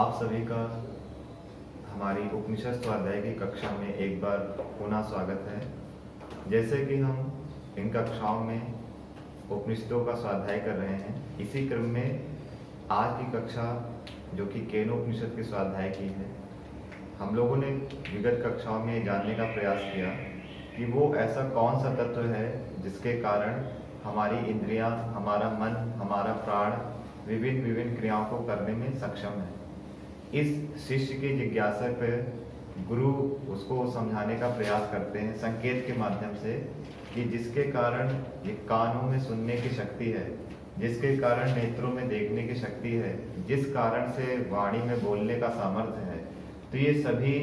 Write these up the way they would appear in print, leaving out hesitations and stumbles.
आप सभी का हमारी उपनिषद स्वाध्याय की कक्षा में एक बार पुनः स्वागत है। जैसे कि हम इन कक्षाओं में उपनिषदों का स्वाध्याय कर रहे हैं, इसी क्रम में आज की कक्षा जो कि केनोपनिषद के स्वाध्याय की है, हम लोगों ने विगत कक्षाओं में जानने का प्रयास किया कि वो ऐसा कौन सा तत्व है जिसके कारण हमारी इंद्रियां, हमारा मन, हमारा प्राण विभिन्न विभिन्न क्रियाओं को करने में सक्षम है। इस शिष्य की जिज्ञासा पर गुरु उसको समझाने का प्रयास करते हैं संकेत के माध्यम से कि जिसके कारण ये कानों में सुनने की शक्ति है, जिसके कारण नेत्रों में देखने की शक्ति है, जिस कारण से वाणी में बोलने का सामर्थ्य है, तो ये सभी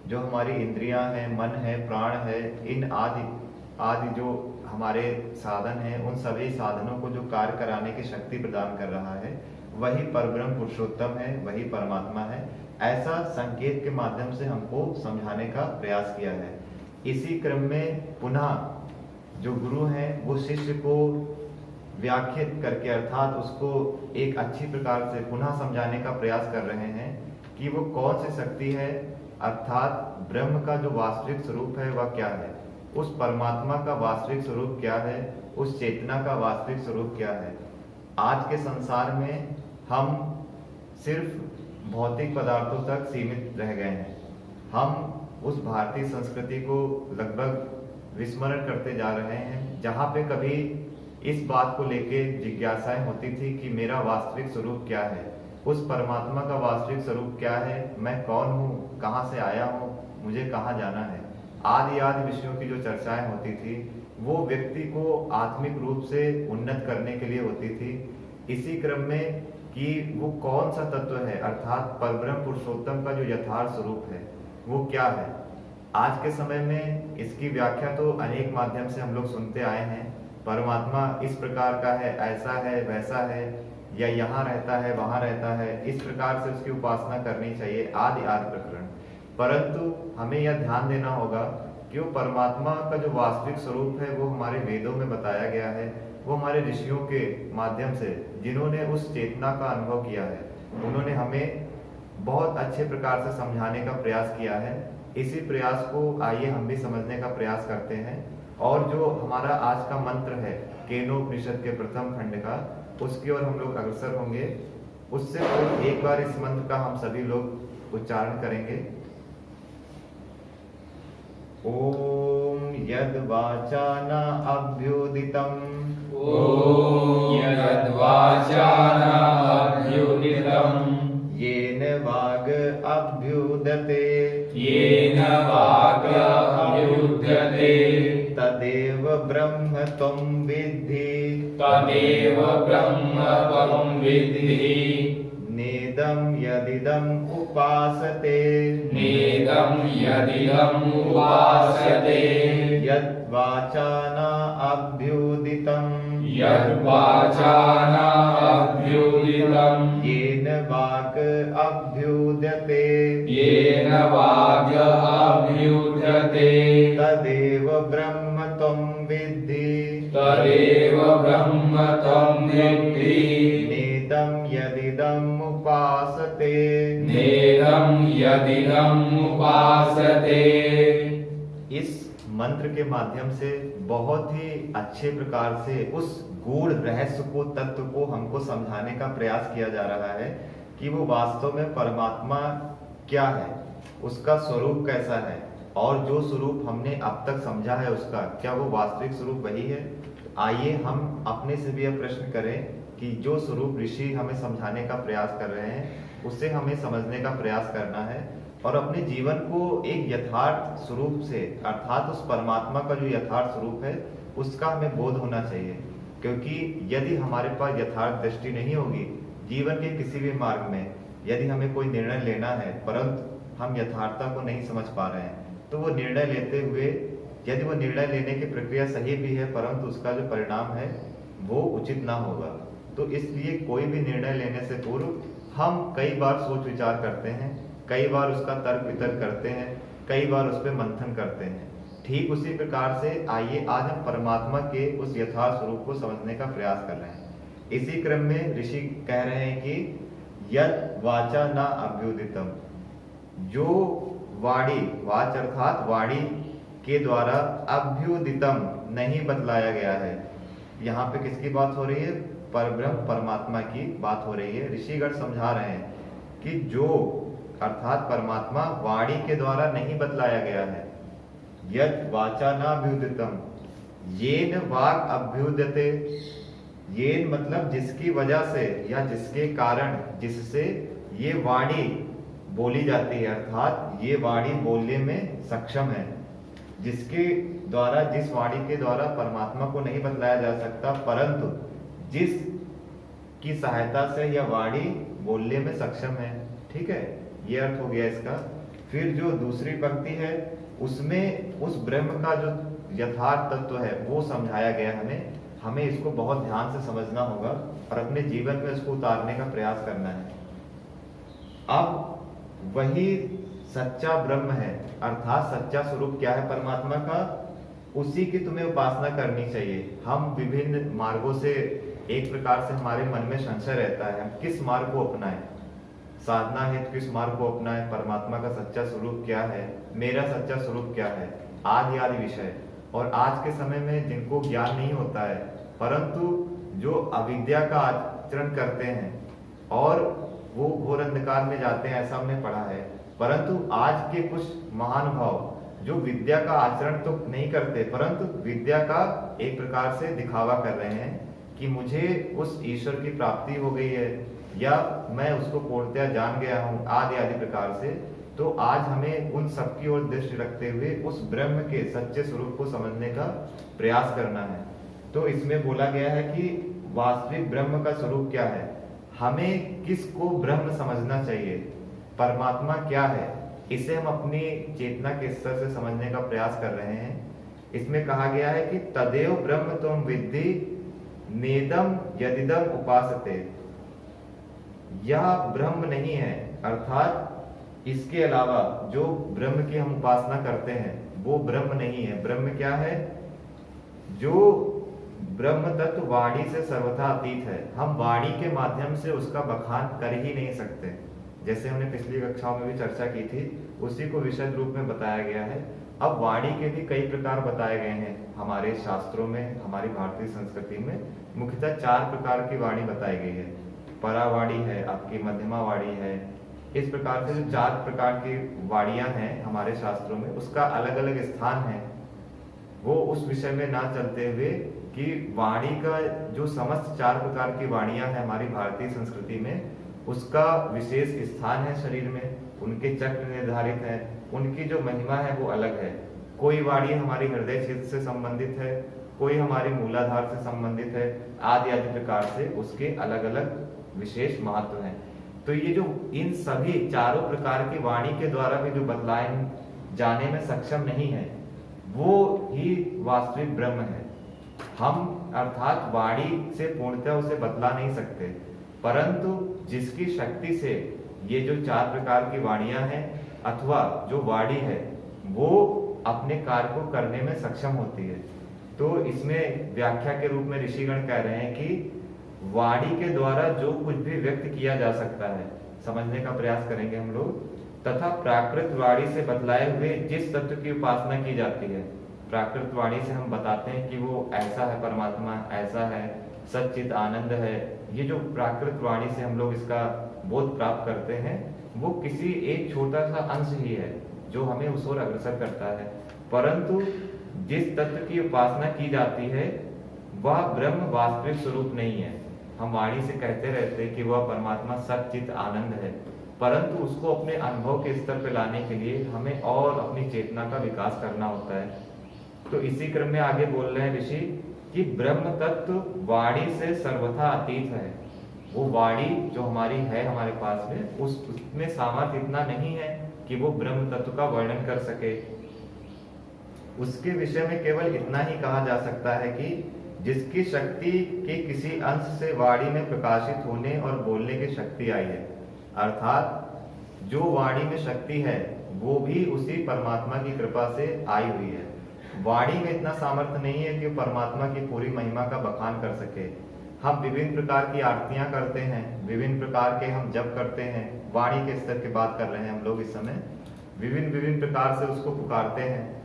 जो हमारी इंद्रियां हैं, मन है, प्राण है, इन आदि जो हमारे साधन हैं, उन सभी साधनों को जो कार्य कराने की शक्ति प्रदान कर रहा है, वही परब्रह्म पुरुषोत्तम है, वही परमात्मा है। ऐसा संकेत के माध्यम से हमको समझाने का प्रयास किया है। इसी क्रम में पुनः जो गुरु हैं वो शिष्य को व्याख्यात करके अर्थात उसको एक अच्छी प्रकार से पुनः समझाने का प्रयास कर रहे हैं कि वो कौन सी शक्ति है, अर्थात ब्रह्म का जो वास्तविक स्वरूप है वह क्या है, उस परमात्मा का वास्तविक स्वरूप क्या है, उस चेतना का वास्तविक स्वरूप क्या है। आज के संसार में हम सिर्फ भौतिक पदार्थों तक सीमित रह गए हैं। हम उस भारतीय संस्कृति को लगभग विस्मरण करते जा रहे हैं, जहाँ पे कभी इस बात को लेके जिज्ञासाएं होती थी कि मेरा वास्तविक स्वरूप क्या है, उस परमात्मा का वास्तविक स्वरूप क्या है, मैं कौन हूँ, कहाँ से आया हूँ, मुझे कहाँ जाना है, आदि आदि विषयों की जो चर्चाएं होती थी वो व्यक्ति को आत्मिक रूप से उन्नत करने के लिए होती थी। इसी क्रम में कि वो कौन सा तत्व है, अर्थात परब्रह्म पुरुषोत्तम का जो यथार्थ स्वरूप है वो क्या है। आज के समय में इसकी व्याख्या तो अनेक माध्यम से हम लोग सुनते आए हैं। परमात्मा इस प्रकार का है, ऐसा है, वैसा है, या यहाँ रहता है, वहाँ रहता है, इस प्रकार से उसकी उपासना करनी चाहिए, आदि आदि प्रकरण। परंतु हमें यह ध्यान देना होगा कि वो परमात्मा का जो वास्तविक स्वरूप है वो हमारे वेदों में बताया गया है, वो हमारे ऋषियों के माध्यम से जिन्होंने उस चेतना का अनुभव किया है, उन्होंने हमें बहुत अच्छे प्रकार से समझाने का प्रयास किया है। इसी प्रयास को आइए हम भी समझने का प्रयास करते हैं। और जो हमारा आज का मंत्र है केनोपनिषद के प्रथम खंड का, उसकी ओर हम लोग अग्रसर होंगे। उससे पहले एक बार इस मंत्र का हम सभी लोग उच्चारण करेंगे। ओम यद वाचा न अभ्युदितम्, ओम यद वाचा न अभ्युदितम्, येन वाग अभ्युदते, येन वाग अभ्युद्यते, तदेव ब्रह्म त्वं विद्धि, तदेव ब्रह्म त्वं विद्धि। नेदं यदिदम् उपासते, नेदं यदिदम् उपासते, यद् वाचा न अभ्युदितम्, यद् वाचा न अभ्युदितम्, येन वाक् अभ्युद्यते, येन वाग अभ्युद्यते, तदेव ब्रह्म त्वं विद्धि, तदेव ब्रह्म त्वं विद्धि। नेदं यदिदम् उपासते। नेदं यदिदम् उपासते। इस मंत्र के माध्यम से बहुत ही अच्छे प्रकार से उस गूढ़ रहस्य को, तत्व को हमको समझाने का प्रयास किया जा रहा है कि वो वास्तव में परमात्मा क्या है, उसका स्वरूप कैसा है, और जो स्वरूप हमने अब तक समझा है उसका क्या वो वास्तविक स्वरूप वही है। तो आइए हम अपने से भी यह प्रश्न करें कि जो स्वरूप ऋषि हमें समझाने का प्रयास कर रहे हैं उससे हमें समझने का प्रयास करना है और अपने जीवन को एक यथार्थ स्वरूप से, अर्थात उस परमात्मा का जो यथार्थ स्वरूप है उसका हमें बोध होना चाहिए। क्योंकि यदि हमारे पास यथार्थ दृष्टि नहीं होगी जीवन के किसी भी मार्ग में, यदि हमें कोई निर्णय लेना है परंतु हम यथार्थता को नहीं समझ पा रहे हैं, तो वो निर्णय लेते हुए यदि वो निर्णय लेने की प्रक्रिया सही भी है परंतु उसका जो परिणाम है वो उचित ना होगा। तो इसलिए कोई भी निर्णय लेने से पूर्व हम कई बार सोच विचार करते हैं, कई बार उसका तर्क वितर्क करते हैं, कई बार उस पर मंथन करते हैं। ठीक उसी प्रकार से आइए आज हम परमात्मा के उस यथार्थ स्वरूप को समझने का प्रयास कर रहे हैं। इसी क्रम में ऋषि कह रहे हैं कि यद वाचा न अभ्युदितम, जो वाणी, वाच अर्थात वाणी के द्वारा अभ्युदितम नहीं बतलाया गया है। यहाँ पे किसकी बात हो रही है? परब्रह्म परमात्मा की बात हो रही है। ऋषिगण समझा रहे हैं कि जो अर्थात परमात्मा वाणी के द्वारा नहीं बतलाया गया है। यद वाचा न अभ्युदितम, येन वाक् अभ्युदते, येन मतलब जिसकी वजह से या जिसके कारण, जिससे ये वाणी बोली जाती है, अर्थात ये वाणी बोलने में सक्षम है। जिसके द्वारा, जिस वाणी के द्वारा परमात्मा को नहीं बतलाया जा सकता, परंतु जिस की सहायता से यह वाणी बोलने में सक्षम है। ठीक है, ये अर्थ हो गया इसका। फिर जो दूसरी पंक्ति है उसमें उस ब्रह्म का जो यथार्थ तत्व है वो समझाया गया हमें इसको बहुत ध्यान से समझना होगा और अपने जीवन में इसको उतारने का प्रयास करना है। अब वही सच्चा ब्रह्म है, अर्थात सच्चा स्वरूप क्या है परमात्मा का, उसी की तुम्हें उपासना करनी चाहिए। हम विभिन्न मार्गों से, एक प्रकार से हमारे मन में संशय रहता है, हम किस मार्ग को अपनाएं, साधना हेतु किस मार्ग को अपनाएं, परमात्मा का सच्चा स्वरूप क्या है, मेरा सच्चा स्वरूप क्या है, आदि आदि विषय। और आज के समय में जिनको ज्ञान नहीं होता है, परंतु जो अविद्या का आचरण करते हैं और वो घोर अंधकार में जाते हैं, ऐसा हमने पढ़ा है। परंतु आज के कुछ महानुभाव जो विद्या का आचरण तो नहीं करते, परंतु विद्या का एक प्रकार से दिखावा कर रहे हैं कि मुझे उस ईश्वर की प्राप्ति हो गई है या मैं उसको पूर्णतया जान गया हूँ, आदि आदि प्रकार से। तो आज हमें उन सबकी ओर दृष्टि रखते हुए उस ब्रह्म के सच्चे स्वरूप को समझने का प्रयास करना है। तो इसमें बोला गया है कि वास्तविक ब्रह्म का स्वरूप क्या है, हमें किसको ब्रह्म समझना चाहिए, परमात्मा क्या है, इसे हम अपनी चेतना के स्तर से समझने का प्रयास कर रहे हैं। इसमें कहा गया है कि तदेव ब्रह्म तुम विद्धि नेदम यदिदम उपासते, यह ब्रह्म नहीं है, अर्थात इसके अलावा जो ब्रह्म की हम उपासना करते हैं वो ब्रह्म नहीं है। ब्रह्म क्या है? जो ब्रह्म तत्व वाणी से सर्वथा अतीत है। हम वाणी के माध्यम से उसका बखान कर ही नहीं सकते। जैसे हमने पिछली कक्षाओं में भी चर्चा की थी, उसी को विशद रूप में बताया गया है। अब वाणी के भी कई प्रकार बताए गए हैं हमारे शास्त्रों में, हमारी भारतीय संस्कृति में मुख्यतः 4 प्रकार की वाणी बताई गई है। परावाणी है, आपकी मध्यमा वाणी है। इस प्रकार से जो 4 प्रकार की वाणियां हैं हमारे शास्त्रों में, उसका अलग अलग स्थान है। वो उस विषय में ना चलते हुए कि वाणी का जो समस्त 4 प्रकार की वाणियां हैं हमारी भारतीय संस्कृति में, उसका विशेष स्थान है शरीर में, उनके चक्र निर्धारित हैं, उनकी जो महिमा है वो अलग है। कोई वाणी हमारी हृदय क्षेत्र से संबंधित है, कोई हमारी मूलाधार से संबंधित है, आदि आदि प्रकार से उसके अलग अलग विशेष महत्व हैं। तो ये जो इन सभी 4 प्रकार की वाणी के द्वारा भी जो बतलाए जाने में सक्षम नहीं है, वो ही वास्तविक ब्रह्म है। हम अर्थात वाणी से पूर्णतः उसे बतला नहीं सकते, परंतु जिसकी शक्ति से ये जो 4 प्रकार की वाणियां हैं अथवा जो वाणी है वो अपने कार्य को करने में सक्षम होती है। तो इसमें व्याख्या के रूप में ऋषिगण कह रहे हैं कि वाणी के द्वारा जो कुछ भी व्यक्त किया जा सकता है, समझने का प्रयास करेंगे हम लोग, तथा प्राकृत वाणी से बतलाए हुए जिस तत्व की उपासना की जाती है, प्राकृत वाणी से हम बताते हैं कि वो ऐसा है, परमात्मा ऐसा है, सच्चित आनंद है। ये जो प्राकृत वाणी से हम लोग इसका बोध प्राप्त करते हैं, वो किसी एक छोटा सा अंश ही है जो हमें उस ओर अग्रसर करता है। परंतु जिस तत्व की उपासना की जाती है वह ब्रह्म वास्तविक स्वरूप नहीं है। हम वाणी से कहते रहते हैं कि वह परमात्मा सच्चित आनंद है, परंतु उसको अपने अनुभव के स्तर पर लाने के लिए हमें और अपनी चेतना का विकास करना होता है। तो इसी क्रम में आगे बोल रहे हैं ऋषि कि ब्रह्म तत्व वाणी से सर्वथा अतीत है। वो वाणी जो हमारी है हमारे पास में, उसमें सामर्थ्य इतना नहीं है कि वो ब्रह्म तत्व का वर्णन कर सके। उसके विषय में केवल इतना ही कहा जा सकता है कि जिसकी शक्ति के किसी अंश से वाणी में प्रकाशित होने और बोलने की शक्ति आई है, अर्थात जो वाणी में शक्ति है वो भी उसी परमात्मा की कृपा से आई हुई है। वाणी में इतना सामर्थ्य नहीं है कि परमात्मा की पूरी महिमा का बखान कर सके। हम विभिन्न प्रकार की आरतियां करते हैं, विभिन्न प्रकार के हम जप करते हैं, वाणी के स्तर की बात कर रहे हैं हम लोग इस समय, विभिन्न विभिन्न प्रकार से उसको पुकारते हैं।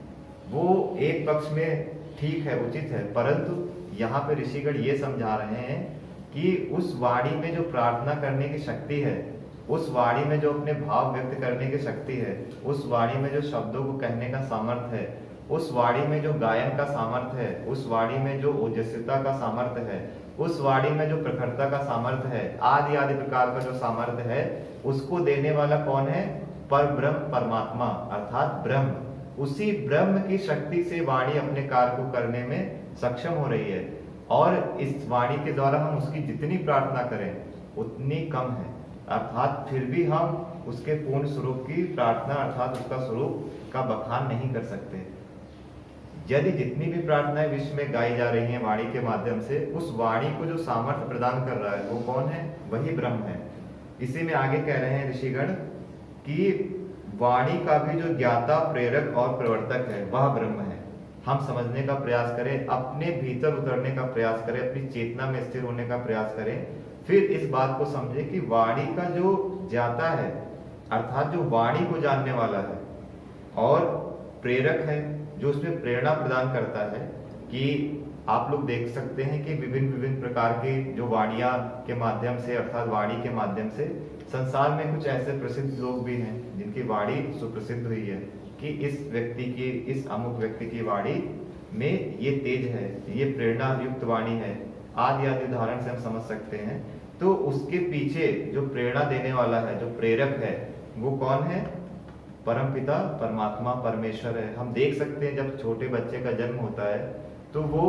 वो एक पक्ष में ठीक है, उचित है, परंतु यहाँ पे ऋषिगण ये समझा रहे हैं कि उस वाणी में जो प्रार्थना करने की शक्ति है, उस वाणी में जो अपने भाव व्यक्त करने की शक्ति है, उस वाणी में जो शब्दों को कहने का सामर्थ्य है, उस वाणी में जो गायन का सामर्थ्य है, उस वाणी में जो ओजस्विता का सामर्थ्य है, उस वाणी में जो प्रखरता का सामर्थ्य है, आदि आदि प्रकार का जो सामर्थ्य है, उसको देने वाला कौन है? पर ब्रह्म परमात्मा अर्थात ब्रह्म। उसी ब्रह्म की शक्ति से वाणी अपने कार्य को करने में सक्षम हो रही है, और इस वाणी के द्वारा हम उसकी जितनी प्रार्थना करें उतनी कम है, अर्थात फिर भी हम उसके पूर्ण स्वरूप की प्रार्थना अर्थात उसका स्वरूप का बखान नहीं कर सकते। यदि जितनी भी प्रार्थनाएं विश्व में गाई जा रही हैं वाणी के माध्यम से, उस वाणी को जो सामर्थ्य प्रदान कर रहा है वो कौन है? वही ब्रह्म है। इसी में आगे कह रहे हैं ऋषिगण कि वाणी का भी जो ज्ञाता, प्रेरक और प्रवर्तक है वह ब्रह्म है। हम समझने का प्रयास करें, अपने भीतर उतरने का प्रयास करें, अपनी चेतना में स्थिर होने का प्रयास करें, फिर इस बात को समझें कि वाणी का जो ज्ञाता है अर्थात जो वाणी को जानने वाला है, और प्रेरक है जो उसमें प्रेरणा प्रदान करता है। कि आप लोग देख सकते हैं कि विभिन्न विभिन्न प्रकार की जो वाणियां के माध्यम से अर्थात वाणी के माध्यम से संसार में कुछ ऐसे प्रसिद्ध लोग भी हैं जिनकी वाणी सुप्रसिद्ध हुई है कि इस व्यक्ति की, इस अमुक व्यक्ति की वाणी में ये तेज है, ये प्रेरणा युक्त वाणी है, आदि आदि उदाहरण से हम समझ सकते हैं। तो उसके पीछे जो प्रेरणा देने वाला है, जो प्रेरक है, वो कौन है? परमपिता परमात्मा परमेश्वर है। हम देख सकते हैं जब छोटे बच्चे का जन्म होता है तो वो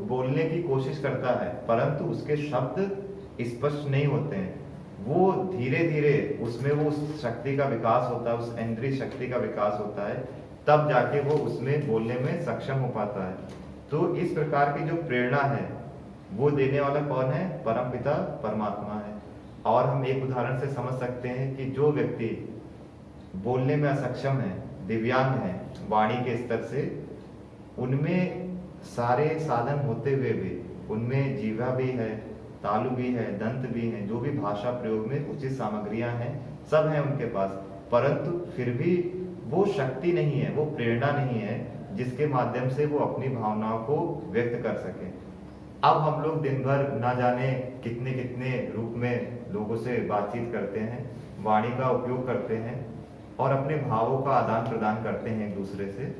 बोलने की कोशिश करता है, परंतु उसके शब्द स्पष्ट नहीं होते हैं। वो धीरे धीरे उसमें वो उस शक्ति का विकास होता है, उस इंद्रिय शक्ति का विकास होता है, तब जाके वो उसमें बोलने में सक्षम हो पाता है। तो इस प्रकार की जो प्रेरणा है वो देने वाला कौन है? परमपिता परमात्मा है। और हम एक उदाहरण से समझ सकते हैं कि जो व्यक्ति बोलने में असक्षम है, दिव्यांग है वाणी के स्तर से, उनमें सारे साधन होते हुए भी, उनमें जीवा भी है, तालु भी है, दंत भी है, जो भी भाषा प्रयोग में उचित सामग्रियां हैं सब है उनके पास, परंतु फिर भी वो शक्ति नहीं है, वो प्रेरणा नहीं है जिसके माध्यम से वो अपनी भावनाओं को व्यक्त कर सके। अब हम लोग दिन भर ना जाने कितने कितने रूप में लोगों से बातचीत करते हैं, वाणी का उपयोग करते हैं और अपने भावों का आदान प्रदान करते हैं एक दूसरे से।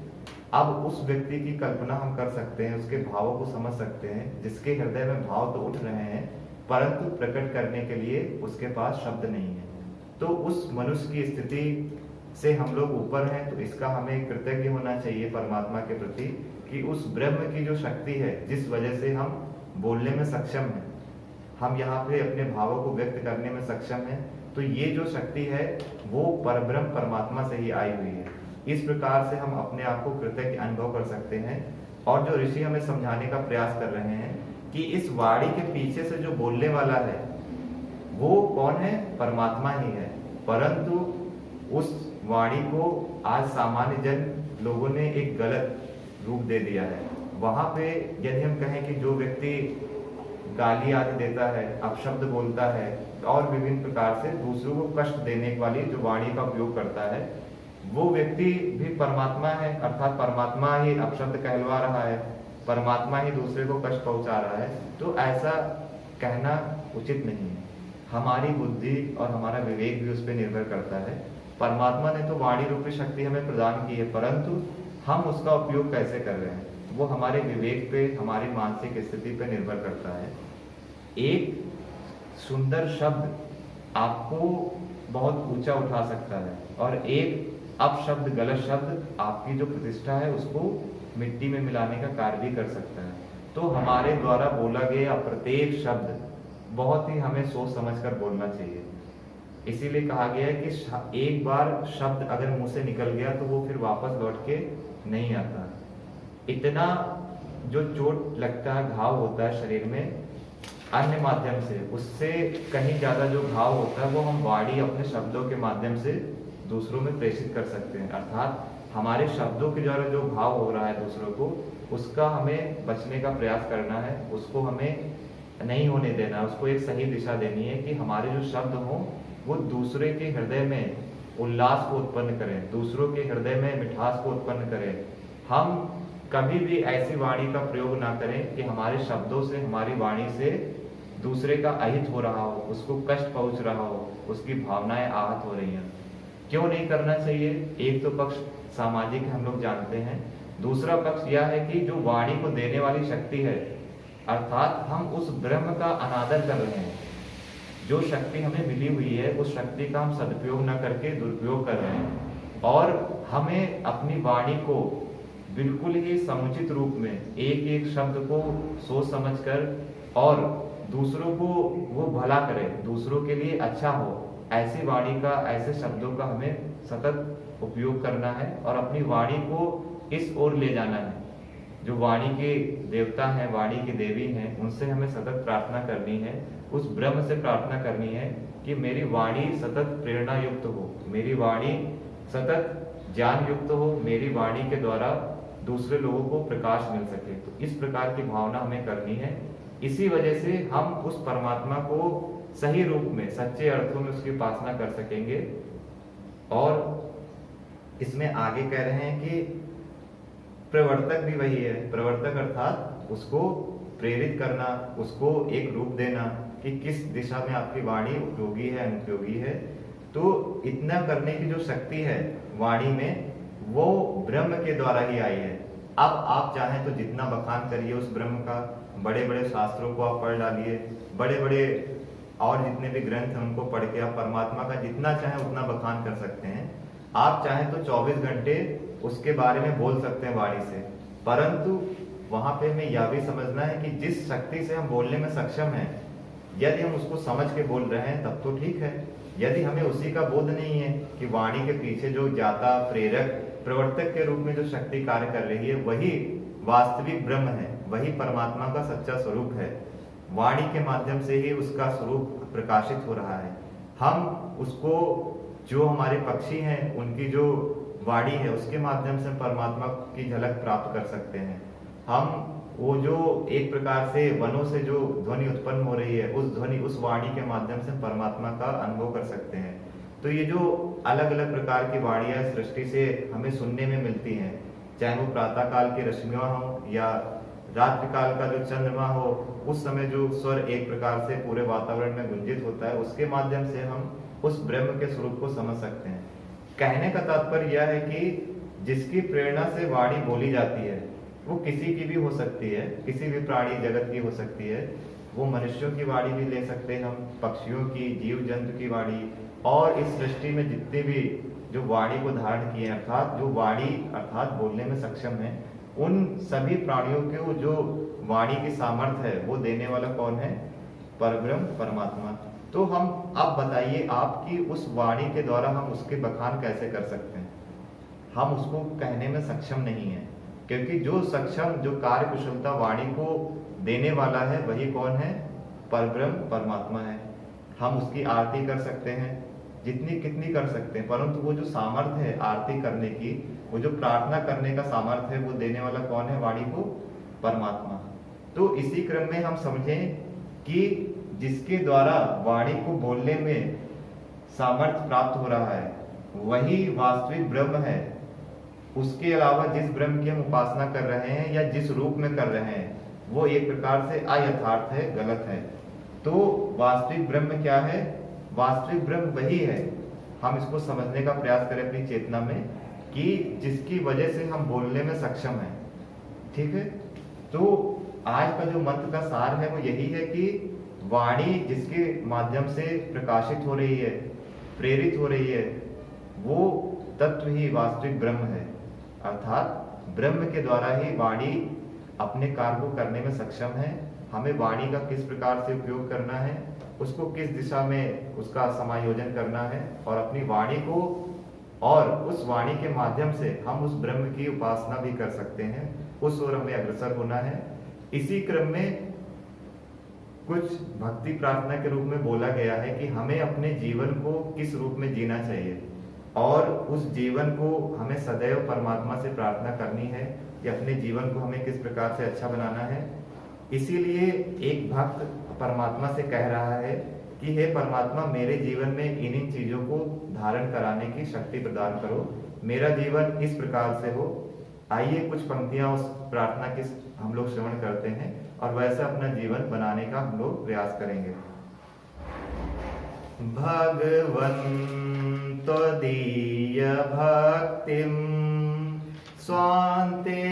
अब उस व्यक्ति की कल्पना हम कर सकते हैं, उसके भावों को समझ सकते हैं, जिसके हृदय में भाव तो उठ रहे हैं परंतु प्रकट करने के लिए उसके पास शब्द नहीं है। तो उस मनुष्य की स्थिति से हम लोग ऊपर हैं, तो इसका हमें कृतज्ञ होना चाहिए परमात्मा के प्रति कि उस ब्रह्म की जो शक्ति है, जिस वजह से हम बोलने में सक्षम हैं, हम यहाँ पे अपने भावों को व्यक्त करने में सक्षम हैं, तो ये जो शक्ति है वो परब्रह्म परमात्मा से ही आई हुई है। इस प्रकार से हम अपने आप को कृतज्ञ अनुभव कर सकते हैं। और जो ऋषि हमें समझाने का प्रयास कर रहे हैं कि इस वाणी के पीछे से जो बोलने वाला है वो कौन है? परमात्मा ही है, परंतु उस वाणी को आज सामान्य जन लोगों ने एक गलत रूप दे दिया है। वहां पे यदि हम कहें कि जो व्यक्ति गाली आदि देता है, अपशब्द बोलता है और विभिन्न प्रकार से दूसरों को कष्ट देने वाली जो वाणी का उपयोग करता है, वो व्यक्ति भी परमात्मा है, अर्थात परमात्मा ही अपशब्द कहलवा रहा है, परमात्मा ही दूसरे को कष्ट पहुंचा रहा है। तो ऐसा कहना उचित नहीं है। हमारी बुद्धि और हमारा विवेक भी उस पर निर्भर करता है। परमात्मा ने तो वाणी रूपी शक्ति हमें प्रदान की है, परंतु हम उसका उपयोग कैसे कर रहे हैं वो हमारे विवेक पे, हमारी मानसिक स्थिति पे निर्भर करता है। एक सुंदर शब्द आपको बहुत ऊंचा उठा सकता है और एक अपशब्द, गलत शब्द आपकी जो प्रतिष्ठा है उसको मिट्टी में मिलाने का कार्य भी कर सकता है। तो हमारे द्वारा बोला गया प्रत्येक शब्द बहुत ही हमें सोच समझकर बोलना चाहिए। इसीलिए कहा गया है कि एक बार शब्द अगर मुंह से निकल गया तो वो फिर वापस लौट के नहीं आता। इतना जो चोट लगता है, घाव होता है शरीर में अन्य माध्यम से, उससे कहीं ज्यादा जो घाव होता है वो हम वाणी अपने शब्दों के माध्यम से दूसरों में प्रेषित कर सकते हैं। अर्थात हमारे शब्दों के द्वारा जो घाव हो रहा है दूसरों को, उसका हमें बचने का प्रयास करना है, उसको हमें नहीं होने देना, उसको एक सही दिशा देनी है कि हमारे जो शब्द हों वो दूसरे के हृदय में उल्लास को उत्पन्न करें, दूसरों के हृदय में मिठास को उत्पन्न करें। हम कभी भी ऐसी वाणी का प्रयोग ना करें कि हमारे शब्दों से, हमारी वाणी से दूसरे का अहित हो रहा हो, उसको कष्ट पहुंच रहा हो, उसकी भावनाएं आहत हो रही हैं। क्यों नहीं करना चाहिए? एक तो पक्ष सामाजिक हम लोग जानते हैं, दूसरा पक्ष यह है कि जो वाणी को देने वाली शक्ति है, अर्थात हम उस ब्रह्म का अनादर कर रहे हैं। जो शक्ति हमें मिली हुई है उस शक्ति का हम सदुपयोग न करके दुरुपयोग कर रहे हैं, और हमें अपनी वाणी को बिल्कुल ही समुचित रूप में एक एक शब्द को सोच समझकर और दूसरों को वो भला करे, दूसरों के लिए अच्छा हो, ऐसी वाणी का, ऐसे शब्दों का हमें सतत उपयोग करना है और अपनी वाणी को इस ओर ले जाना है। जो वाणी के देवता हैं, वाणी की देवी हैं, उनसे हमें सतत प्रार्थना करनी है, उस ब्रह्म से प्रार्थना करनी है कि मेरी वाणी सतत प्रेरणा युक्त हो, मेरी वाणी सतत ज्ञान युक्त हो, मेरी वाणी के द्वारा दूसरे लोगों को प्रकाश मिल सके। तो इस प्रकार की भावना हमें करनी है। इसी वजह से हम उस परमात्मा को सही रूप में, सच्चे अर्थों में उसकी उपासना कर सकेंगे। और इसमें आगे कह रहे हैं कि प्रवर्तक भी वही है। प्रवर्तक अर्थात उसको प्रेरित करना, उसको एक रूप देना कि किस दिशा में आपकी वाणी उपयोगी है, अनुपयोगी है। तो इतना करने की जो शक्ति है वाणी में, वो ब्रह्म के द्वारा ही आई है। अब आप चाहें तो जितना बखान करिए उस ब्रह्म का, बड़े बड़े शास्त्रों को आप पढ़ डालिए, बड़े बड़े और जितने भी ग्रंथ हैं उनको पढ़ के आप परमात्मा का जितना चाहें उतना बखान कर सकते हैं। आप चाहें तो 24 घंटे उसके बारे में बोल सकते हैं वाणी से, परंतु वहां पे हमें यह भी समझना है कि जिस शक्ति से हम बोलने में सक्षम हैं, यदि हम उसको समझ के बोल रहे हैं तब तो ठीक है। यदि हमें उसी का बोध नहीं है कि वाणी के पीछे जो ज्ञाता, प्रेरक, प्रवर्तक के रूप में जो शक्ति कार्य कर रही है वही वास्तविक ब्रह्म है, वही परमात्मा का सच्चा स्वरूप है, वाणी के माध्यम से ही उसका स्वरूप प्रकाशित हो रहा है। हम उसको, जो हमारे पक्षी हैं उनकी जो वाणी है उसके माध्यम से परमात्मा की झलक प्राप्त कर सकते हैं। हम वो जो एक प्रकार से वनों से जो ध्वनि उत्पन्न हो रही है, उस ध्वनि, उस वाणी के माध्यम से परमात्मा का अनुभव कर सकते हैं। तो ये जो अलग अलग प्रकार की वाणियां सृष्टि से हमें सुनने में मिलती हैं, चाहे वो प्रातः काल की रश्मियां हो या रात्रि काल का जो चंद्रमा हो, उस समय जो स्वर एक प्रकार से पूरे वातावरण में गुंजित होता है, उसके माध्यम से हम उस ब्रह्म के स्वरूप को समझ सकते हैं। कहने का तात्पर्य यह है कि जिसकी प्रेरणा से वाणी बोली जाती है वो किसी की भी हो सकती है, किसी भी प्राणी जगत की हो सकती है। वो मनुष्यों की वाणी भी ले सकते हैं हम, पक्षियों की, जीव जंतु की वाणी, और इस सृष्टि में जितने भी जो वाणी को धारण किए हैं, अर्थात जो वाणी अर्थात बोलने में सक्षम है, उन सभी प्राणियों को जो वाणी की सामर्थ्य है वो देने वाला कौन है? परब्रह्म, परमात्मा। तो हम अब बताइए आपकी उस वाणी के द्वारा हम उसके बखान कैसे कर सकते हैं? हम उसको कहने में सक्षम नहीं है, क्योंकि जो सक्षम, जो कार्य कुशलता वाणी को देने वाला है वही कौन है? परब्रह्म, परमात्मा है। हम उसकी आरती कर सकते हैं, जितनी कितनी कर सकते हैं, परंतु वो जो सामर्थ्य है आरती करने की, वो जो प्रार्थना करने का सामर्थ्य है, वो देने वाला कौन है वाणी को? परमात्मा। तो इसी क्रम में हम समझें कि जिसके द्वारा वाणी को बोलने में सामर्थ्य प्राप्त हो रहा है वही वास्तविक ब्रह्म है। उसके अलावा जिस ब्रह्म की हम उपासना कर रहे हैं या जिस रूप में कर रहे हैं वो एक प्रकार से अयथार्थ है, गलत है। तो वास्तविक ब्रह्म क्या है? वास्तविक ब्रह्म वही है। हम इसको समझने का प्रयास करें अपनी चेतना में कि जिसकी वजह से हम बोलने में सक्षम हैं। ठीक है, तो आज का जो मंत्र का सार है वो यही है कि वाणी जिसके माध्यम से प्रकाशित हो रही है, प्रेरित हो रही है, वो तत्व ही वास्तविक ब्रह्म है। अर्थात ब्रह्म के द्वारा ही वाणी अपने कार्य को करने में सक्षम है। हमें वाणी का किस प्रकार से उपयोग करना है, उसको किस दिशा में उसका समायोजन करना है, और अपनी वाणी को और उस वाणी के माध्यम से हम उस ब्रह्म की उपासना भी कर सकते हैं। उस ओर हमें अग्रसर होना है। इसी क्रम में कुछ भक्ति प्रार्थना के रूप में बोला गया है कि हमें अपने जीवन को किस रूप में जीना चाहिए, और उस जीवन को हमें सदैव परमात्मा से प्रार्थना करनी है कि अपने जीवन को हमें किस प्रकार से अच्छा बनाना है। इसीलिए एक भक्त परमात्मा से कह रहा है कि हे परमात्मा, मेरे जीवन में इन चीजों को धारण कराने की शक्ति प्रदान करो, मेरा जीवन इस प्रकार से हो। आइए कुछ पंक्तियां उस प्रार्थना की हम लोग श्रवण करते हैं और वैसे अपना जीवन बनाने का हम लोग प्रयास करेंगे। भगवन् त्वदीय भक्तिं स्वान्ते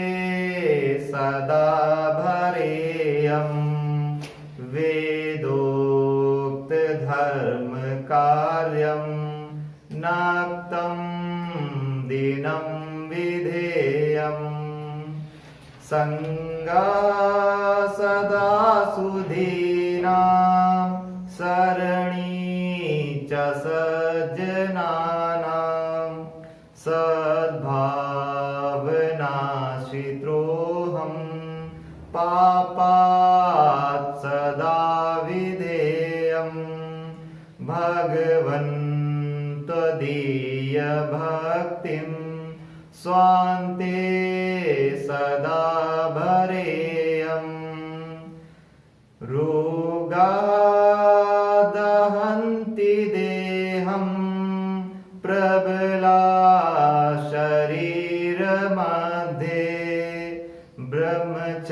सदा भरेयम् वेदोक्त धर्म कार्यं नाक्तं दिनं विधेयम् संगा सदा सुधीनां सरणी च सज्जनानां सद्भावनाश्रितोऽहं पापात् सदा विधेयम् भगवन् त्वदीय भक्तिं स्वान्ते सदा भरेयम् रोगादहन्ति देहं प्रबला शरीरमध्ये ब्रह्मचर्यौषधं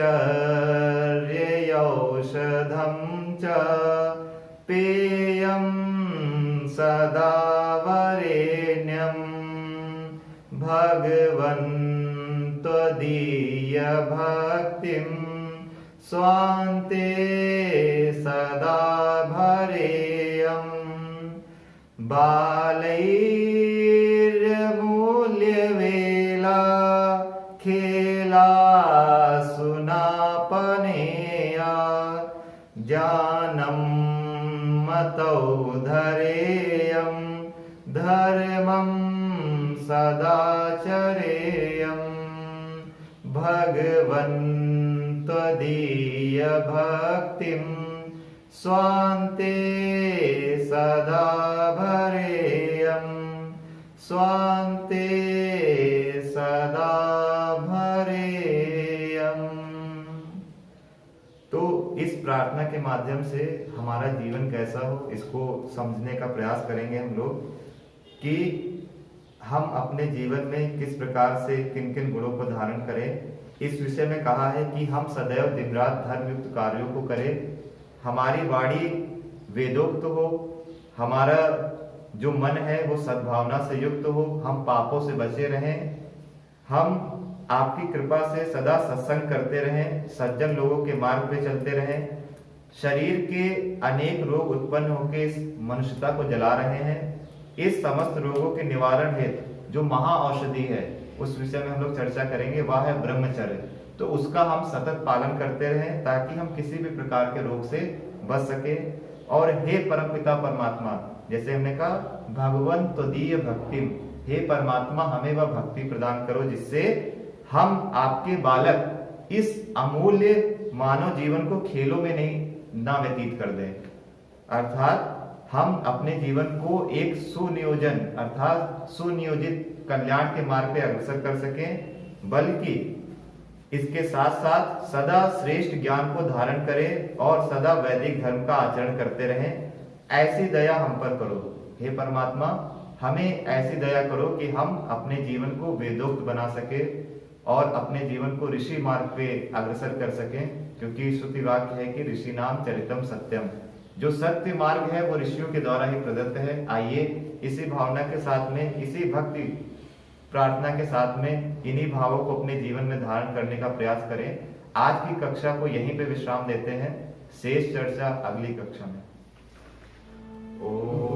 च पेयं सदा वरेण्यम् भगवन् त्वदीय भक्तिं स्वान्ते सदा भरेयम् बालैर्मूल्यवेला खेला सुनापनेया ज्ञानं मतौ धरेयं धर्मं सदा चरेयम् भगवन् त्वदीय भक्तिं स्वान्ते सदा भरेयम् स्वान्ते सदा भरेयम्। तो इस प्रार्थना के माध्यम से हमारा जीवन कैसा हो इसको समझने का प्रयास करेंगे हम लोग कि हम अपने जीवन में किस प्रकार से किन किन गुणों को धारण करें। इस विषय में कहा है कि हम सदैव दिन रात धर्मयुक्त कार्यों को करें, हमारी वाणी वेदोक्त हो, हमारा जो मन है वो सद्भावना से युक्त हो, हम पापों से बचे रहें, हम आपकी कृपा से सदा सत्संग करते रहें, सज्जन लोगों के मार्ग पे चलते रहें, शरीर के अनेक रोग उत्पन्न होकर इस मनुष्यता को जला रहे हैं। इस समस्त रोगों के निवारण हेतु जो महा औषधि है उस विषय में हम लोग चर्चा करेंगे, वह है ब्रह्मचर्य। तो उसका हम सतत पालन करते रहें ताकि हम किसी भी प्रकार के रोग से बच सके। और हे परमपिता परमात्मा, जैसे हमने कहा भगवन् त्वदीय भक्तिम, हे परमात्मा हमें वह भक्ति प्रदान करो जिससे हम आपके बालक इस अमूल्य मानव जीवन को खेलों में नहीं ना व्यतीत कर दें, अर्थात हम अपने जीवन को एक सुनियोजन अर्थात सुनियोजित कल्याण के मार्ग पे अग्रसर कर सकें, बल्कि इसके साथ साथ सदा श्रेष्ठ ज्ञान को धारण करें और सदा वैदिक धर्म का आचरण करते रहें। ऐसी दया हम पर करो हे परमात्मा, हमें ऐसी दया करो कि हम अपने जीवन को वेदोक्त बना सके और अपने जीवन को ऋषि मार्ग पे अग्रसर कर सकें, क्योंकि श्रुति वाक्य है कि ऋषि नाम चरितम सत्यम, जो सत्य मार्ग है वो ऋषियों के द्वारा ही प्रदत्त है। आइए इसी भावना के साथ में, इसी भक्ति प्रार्थना के साथ में इन्हीं भावों को अपने जीवन में धारण करने का प्रयास करें। आज की कक्षा को यहीं पे विश्राम देते हैं, शेष चर्चा अगली कक्षा में। ओम